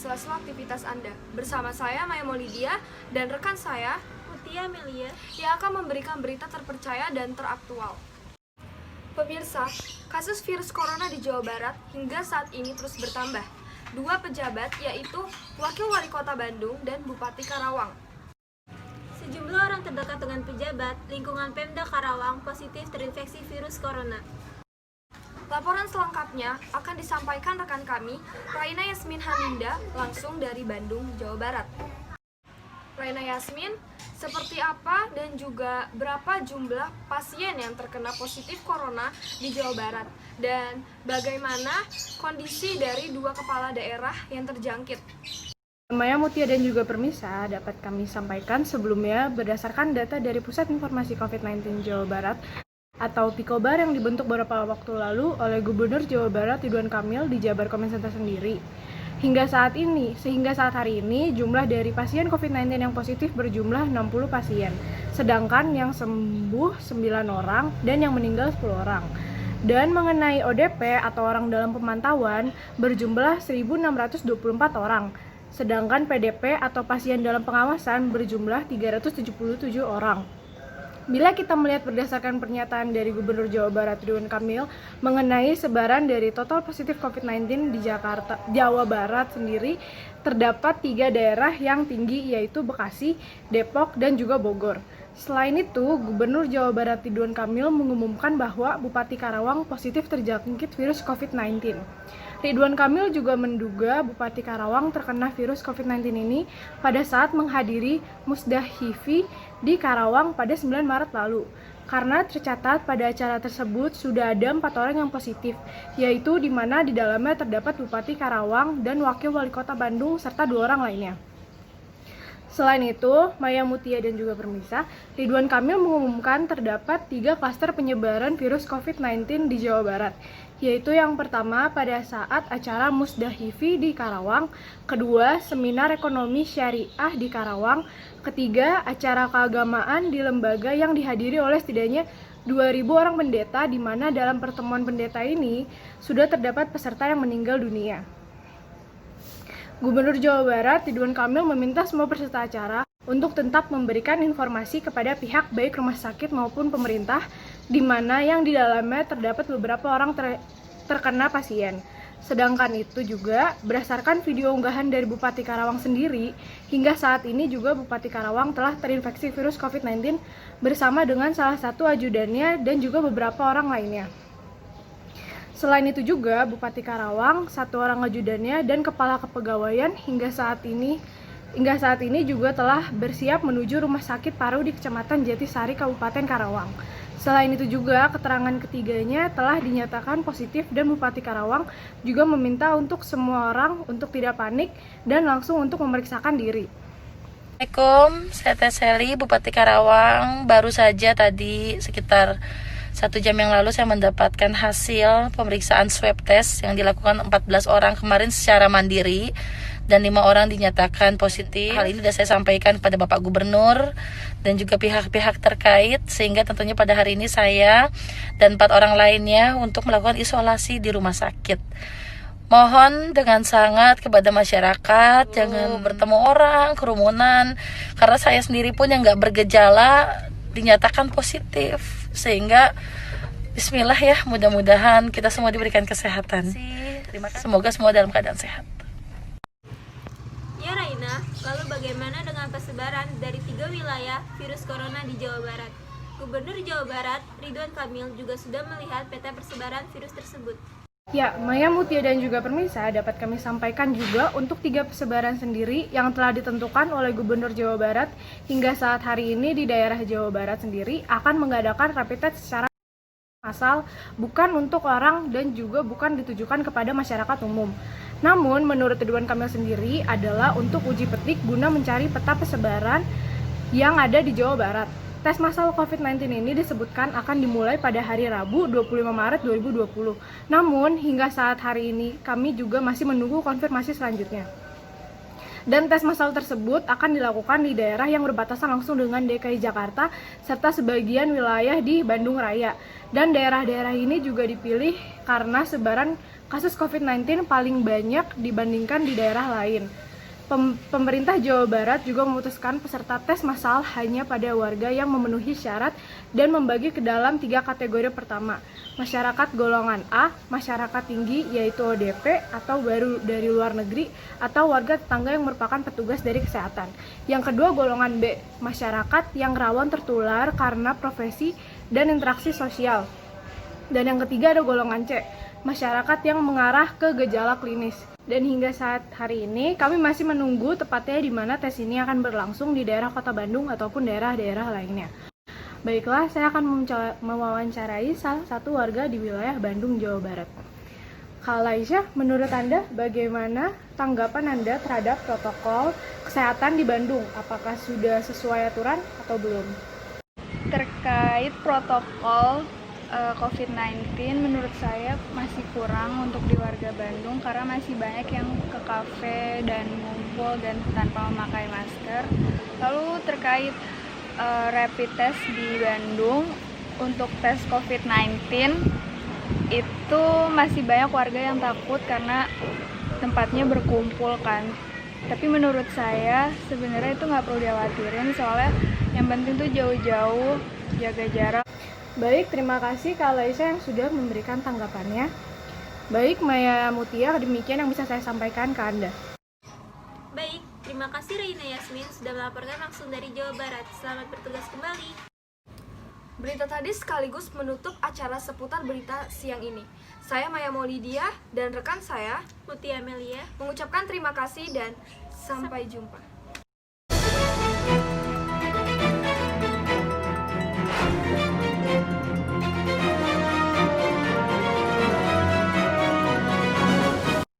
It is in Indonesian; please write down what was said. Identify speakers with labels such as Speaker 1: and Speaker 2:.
Speaker 1: sela-sela aktivitas Anda. Bersama saya, Maya Molidia, dan rekan saya,
Speaker 2: Mutia Melia,
Speaker 1: yang akan memberikan berita terpercaya dan teraktual. Pemirsa, kasus virus corona di Jawa Barat hingga saat ini terus bertambah. Dua pejabat, yaitu Wakil Wali Kota Bandung dan Bupati Karawang.
Speaker 2: sejumlah orang terdekat dengan pejabat lingkungan Pemda Karawang positif terinfeksi virus corona.
Speaker 1: Laporan selengkapnya akan disampaikan rekan kami, Raina Yasmin Haninda, langsung dari Bandung, Jawa Barat. Raina Yasmin, seperti apa dan juga berapa jumlah pasien yang terkena positif corona di Jawa Barat? Dan bagaimana kondisi dari dua kepala daerah yang terjangkit?
Speaker 3: Maya, Mutia, dan juga Permisa dapat kami sampaikan sebelumnya berdasarkan data dari Pusat Informasi COVID-19 Jawa Barat atau Pikobar yang dibentuk beberapa waktu lalu oleh Gubernur Jawa Barat Ridwan Kamil di Jabar Comment Center sendiri. Sehingga saat hari ini jumlah dari pasien COVID-19 yang positif berjumlah 60 pasien, sedangkan yang sembuh 9 orang dan yang meninggal 10 orang. Dan mengenai ODP atau orang dalam pemantauan berjumlah 1.624 orang, sedangkan PDP atau pasien dalam pengawasan berjumlah 377 orang. Bila kita melihat berdasarkan pernyataan dari Gubernur Jawa Barat Ridwan Kamil mengenai sebaran dari total positif COVID-19 di Jawa Barat sendiri, terdapat 3 daerah yang tinggi, yaitu Bekasi, Depok, dan juga Bogor. Selain itu, Gubernur Jawa Barat Ridwan Kamil mengumumkan bahwa Bupati Karawang positif terjangkit virus COVID-19. Ridwan Kamil juga menduga Bupati Karawang terkena virus COVID-19 ini pada saat menghadiri Musdah HIV di Karawang pada 9 Maret lalu. Karena tercatat pada acara tersebut sudah ada 4 orang yang positif, yaitu di mana di dalamnya terdapat Bupati Karawang dan Wakil Wali Kota Bandung serta 2 orang lainnya. Selain itu, Maya, Mutia, dan juga Permisa, Ridwan Kamil mengumumkan terdapat 3 klaster penyebaran virus COVID-19 di Jawa Barat, yaitu yang pertama pada saat acara Musdah HIV di Karawang, kedua seminar ekonomi syariah di Karawang, ketiga acara keagamaan di lembaga yang dihadiri oleh setidaknya 2.000 orang pendeta, di mana dalam pertemuan pendeta ini sudah terdapat peserta yang meninggal dunia. Gubernur Jawa Barat Ridwan Kamil meminta semua peserta acara untuk tetap memberikan informasi kepada pihak baik rumah sakit maupun pemerintah, di mana yang di dalamnya terdapat beberapa orang terkena pasien. Sedangkan itu juga berdasarkan video unggahan dari Bupati Karawang sendiri, hingga saat ini juga Bupati Karawang telah terinfeksi virus COVID-19 bersama dengan salah satu ajudannya dan juga beberapa orang lainnya. Selain itu juga Bupati Karawang, 1 orang ajudannya, dan kepala kepegawaian hingga saat ini juga telah bersiap menuju Rumah Sakit Paru di Kecamatan Jatisari, Kabupaten Karawang. Selain itu juga keterangan ketiganya telah dinyatakan positif dan Bupati Karawang juga meminta untuk semua orang untuk tidak panik dan langsung untuk memeriksakan diri.
Speaker 4: Assalamualaikum, saya Teh Seli, Bupati Karawang. Baru saja tadi sekitar 1 jam yang lalu saya mendapatkan hasil pemeriksaan swab test yang dilakukan 14 orang kemarin secara mandiri dan 5 orang dinyatakan positif. Hal ini sudah saya sampaikan kepada Bapak Gubernur dan juga pihak-pihak terkait, sehingga tentunya pada hari ini saya dan 4 orang lainnya untuk melakukan isolasi di rumah sakit. Mohon dengan sangat kepada masyarakat jangan bertemu orang, kerumunan, karena saya sendiri pun yang nggak bergejala dinyatakan positif, sehingga bismillah ya, mudah-mudahan kita semua diberikan kesehatan. Terima kasih. Semoga semua dalam keadaan sehat.
Speaker 2: Ya Raina, lalu bagaimana dengan persebaran dari 3 wilayah virus corona di Jawa Barat? Gubernur Jawa Barat Ridwan Kamil juga sudah melihat peta persebaran virus tersebut.
Speaker 3: Ya, Maya, Mutia, dan juga Permisa dapat kami sampaikan juga untuk 3 persebaran sendiri yang telah ditentukan oleh Gubernur Jawa Barat hingga saat hari ini di daerah Jawa Barat sendiri akan mengadakan rapid test secara massal, bukan untuk orang dan juga bukan ditujukan kepada masyarakat umum. Namun, menurut Ridwan Kamil sendiri adalah untuk uji petik guna mencari peta persebaran yang ada di Jawa Barat. Tes massal COVID-19 ini disebutkan akan dimulai pada hari Rabu 25 Maret 2020. Namun, hingga saat hari ini kami juga masih menunggu konfirmasi selanjutnya. Dan tes massal tersebut akan dilakukan di daerah yang berbatasan langsung dengan DKI Jakarta serta sebagian wilayah di Bandung Raya. Dan daerah-daerah ini juga dipilih karena sebaran kasus COVID-19 paling banyak dibandingkan di daerah lain. Pemerintah Jawa Barat juga memutuskan peserta tes massal hanya pada warga yang memenuhi syarat dan membagi ke dalam 3 kategori pertama. Masyarakat golongan A, masyarakat tinggi yaitu ODP atau baru dari luar negeri atau warga tetangga yang merupakan petugas dari kesehatan. Yang kedua golongan B, masyarakat yang rawan tertular karena profesi dan interaksi sosial. Dan yang ketiga ada golongan C, masyarakat yang mengarah ke gejala klinis. Dan hingga saat hari ini kami masih menunggu tepatnya di mana tes ini akan berlangsung di daerah Kota Bandung ataupun daerah-daerah lainnya. Baiklah, saya akan mewawancarai salah satu warga di wilayah Bandung, Jawa Barat. Kak Laisyah, menurut Anda bagaimana tanggapan Anda terhadap protokol kesehatan di Bandung? Apakah sudah sesuai aturan atau belum?
Speaker 5: Terkait protokol COVID-19 menurut saya masih kurang untuk di warga Bandung karena masih banyak yang ke kafe dan ngumpul dan tanpa memakai masker. Lalu terkait rapid test di Bandung untuk tes COVID-19 itu masih banyak warga yang takut karena tempatnya berkumpul kan. Tapi menurut saya sebenarnya itu nggak perlu dikhawatirin soalnya yang penting tuh jauh-jauh, jaga jarak.
Speaker 3: Baik, terima kasih Kak Laisyah yang sudah memberikan tanggapannya. Baik, Maya Mutia, demikian yang bisa saya sampaikan ke Anda.
Speaker 2: Baik, terima kasih Raina Yasmin sudah melaporkan langsung dari Jawa Barat. Selamat bertugas kembali.
Speaker 1: Berita tadi sekaligus menutup acara seputar berita siang ini. Saya Maya Maulidia dan rekan saya
Speaker 2: Mutia Amelia.
Speaker 1: mengucapkan terima kasih dan sampai jumpa.